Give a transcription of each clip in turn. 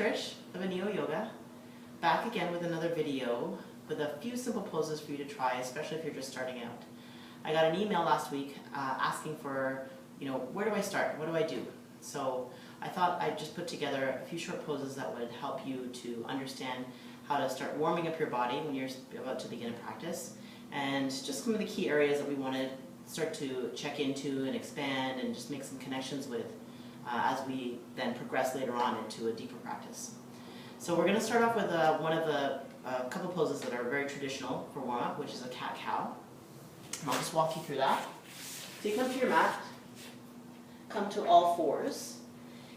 Trish of Neo Yoga, back again with another video with a few simple poses for you to try, especially if you're just starting out. I got an email last week asking for, where do I start? What do I do? So I thought I'd just put together a few short poses that would help you to understand how to start warming up your body when you're about to begin a practice, and just some of the key areas that we want to start to check into and expand and just make some connections with as we then progress later on into a deeper practice. So we're going to start off with one of the couple poses that are very traditional for warm-up, which is a cat-cow. I'll just walk you through that. So you come to your mat, come to all fours.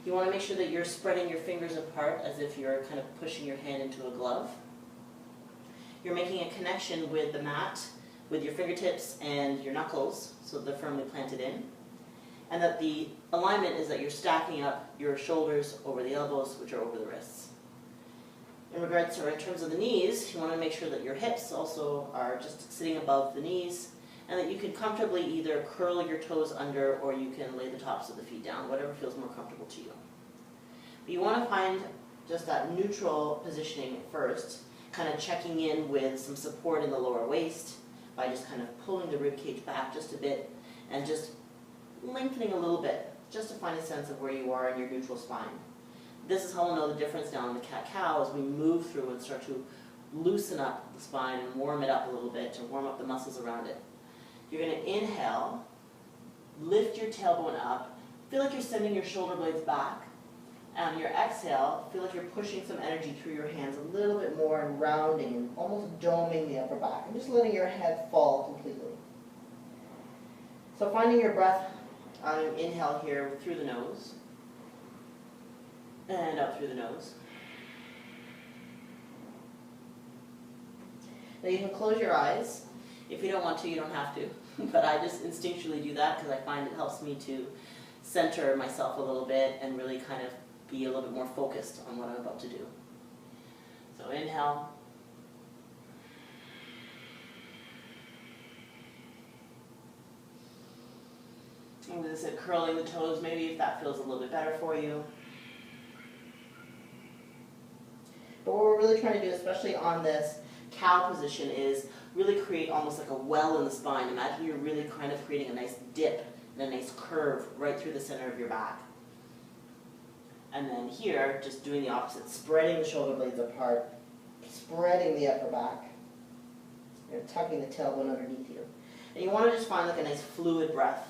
You want to make sure that you're spreading your fingers apart as if you're kind of pushing your hand into a glove. You're making a connection with the mat, with your fingertips and your knuckles, so that they're firmly planted in. And that the alignment is that you're stacking up your shoulders over the elbows, which are over the wrists. In terms of the knees, you want to make sure that your hips also are just sitting above the knees, and that you can comfortably either curl your toes under or you can lay the tops of the feet down, whatever feels more comfortable to you. But you want to find just that neutral positioning first, kind of checking in with some support in the lower waist by just kind of pulling the rib cage back just a bit and just lengthening a little bit, just to find a sense of where you are in your neutral spine. This is how we'll know the difference down in the cat-cow as we move through and start to loosen up the spine and warm it up a little bit to warm up the muscles around it. You're going to inhale, lift your tailbone up, feel like you're sending your shoulder blades back. And your exhale, feel like you're pushing some energy through your hands a little bit more and rounding and almost doming the upper back and just letting your head fall completely. So finding your breath on an inhale here through the nose and out through the nose. Now you can close your eyes. If you don't want to, you don't have to. But I just instinctually do that because I find it helps me to center myself a little bit and really kind of be a little bit more focused on what I'm about to do. So inhale. And as I said, curling the toes, maybe if that feels a little bit better for you. But what we're really trying to do, especially on this cow position, is really create almost like a well in the spine. Imagine you're really kind of creating a nice dip and a nice curve right through the center of your back. And then here, just doing the opposite, spreading the shoulder blades apart, spreading the upper back. You're tucking the tailbone underneath you. And you want to just find like a nice fluid breath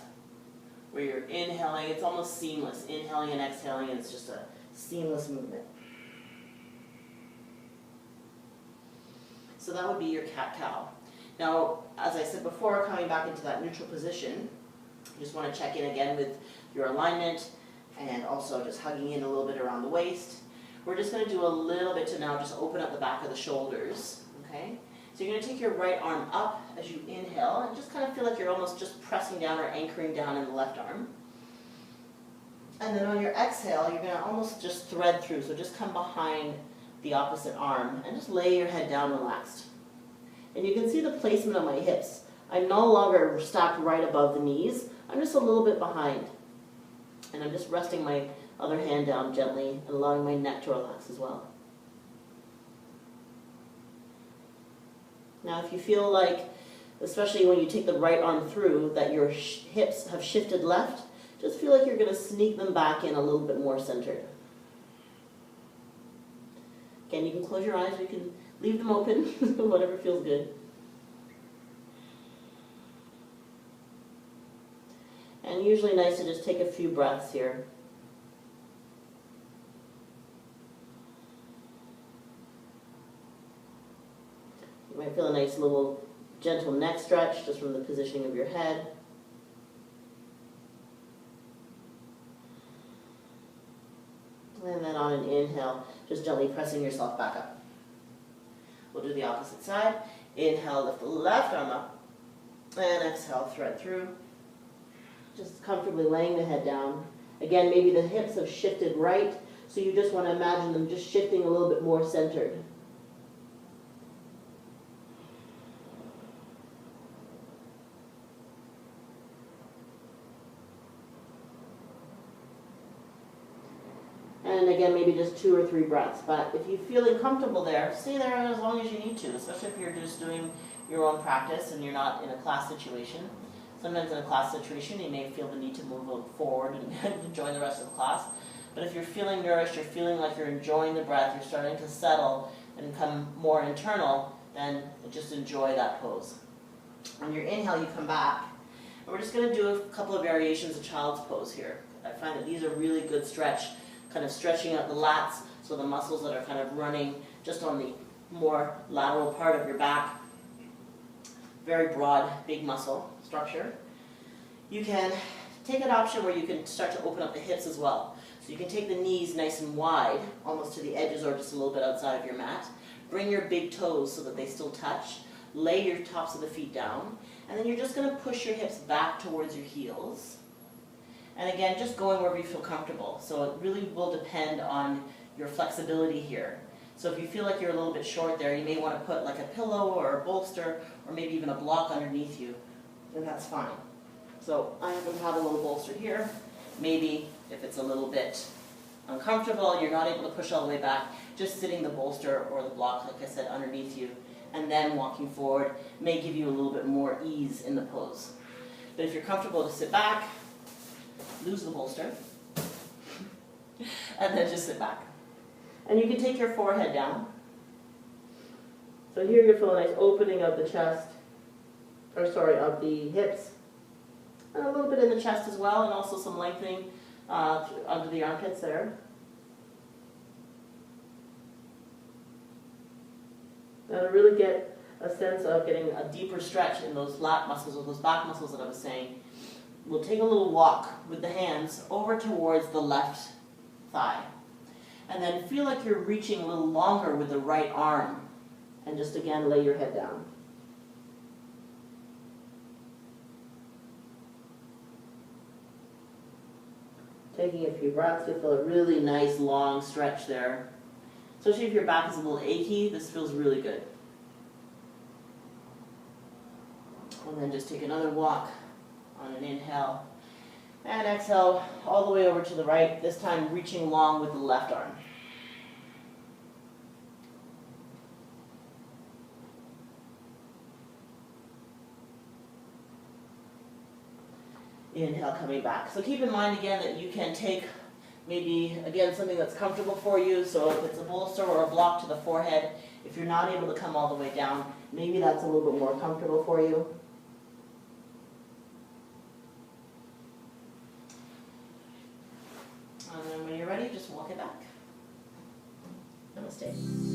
where you're inhaling, it's almost seamless. Inhaling and exhaling, and it's just a seamless movement. So that would be your cat-cow. Now, as I said before, coming back into that neutral position, you just want to check in again with your alignment and also just hugging in a little bit around the waist. We're just going to do a little bit to now just open up the back of the shoulders, okay? So you're going to take your right arm up as you inhale and just kind of feel like you're almost just pressing down or anchoring down in the left arm. And then on your exhale, you're going to almost just thread through, so just come behind the opposite arm and just lay your head down relaxed. And you can see the placement of my hips. I'm no longer stacked right above the knees. I'm just a little bit behind. And I'm just resting my other hand down gently and allowing my neck to relax as well. Now if you feel like, especially when you take the right arm through, that your hips have shifted left, just feel like you're going to sneak them back in a little bit more centered. Again, you can close your eyes or you can leave them open, whatever feels good. And usually nice to just take a few breaths here. You might feel a nice little gentle neck stretch just from the positioning of your head. And then on an inhale, just gently pressing yourself back up. We'll do the opposite side. Inhale, lift the left arm up. And exhale, thread through. Just comfortably laying the head down. Again, maybe the hips have shifted right, so you just want to imagine them just shifting a little bit more centered. then again, maybe just 2 or 3 breaths. But if you're feeling comfortable there, stay there as long as you need to, especially if you're just doing your own practice and you're not in a class situation. Sometimes in a class situation, you may feel the need to move forward and join the rest of the class. But if you're feeling nourished, you're feeling like you're enjoying the breath, you're starting to settle and become more internal, then just enjoy that pose. On your inhale, you come back. And we're just going to do a couple of variations of child's pose here. I find that these are really good stretch, kind of stretching out the lats, so the muscles that are kind of running just on the more lateral part of your back. Very broad, big muscle structure. You can take an option where you can start to open up the hips as well. So you can take the knees nice and wide, almost to the edges or just a little bit outside of your mat. Bring your big toes so that they still touch. Lay your tops of the feet down. And then you're just going to push your hips back towards your heels. And again, just going wherever you feel comfortable. So it really will depend on your flexibility here. So if you feel like you're a little bit short there, you may want to put like a pillow or a bolster or maybe even a block underneath you, then that's fine. So I happen to have a little bolster here. Maybe if it's a little bit uncomfortable, you're not able to push all the way back, just sitting the bolster or the block, like I said, underneath you, and then walking forward may give you a little bit more ease in the pose. But if you're comfortable to sit back, lose the bolster, and then just sit back. And you can take your forehead down. So here you feel a nice opening of the chest, or sorry, of the hips. And a little bit in the chest as well, and also some lengthening under the armpits there. Now to really get a sense of getting a deeper stretch in those lat muscles or those back muscles that I was saying, we'll take a little walk with the hands over towards the left thigh. And then feel like you're reaching a little longer with the right arm. And just again, lay your head down. Taking a few breaths, you feel a really nice long stretch there. Especially if your back is a little achy, this feels really good. And then just take another walk on an inhale. And exhale all the way over to the right, this time reaching long with the left arm. Inhale, coming back. So keep in mind again that you can take maybe, again, something that's comfortable for you. So if it's a bolster or a block to the forehead, if you're not able to come all the way down, maybe that's a little bit more comfortable for you. And then when you're ready, just walk it back. Namaste.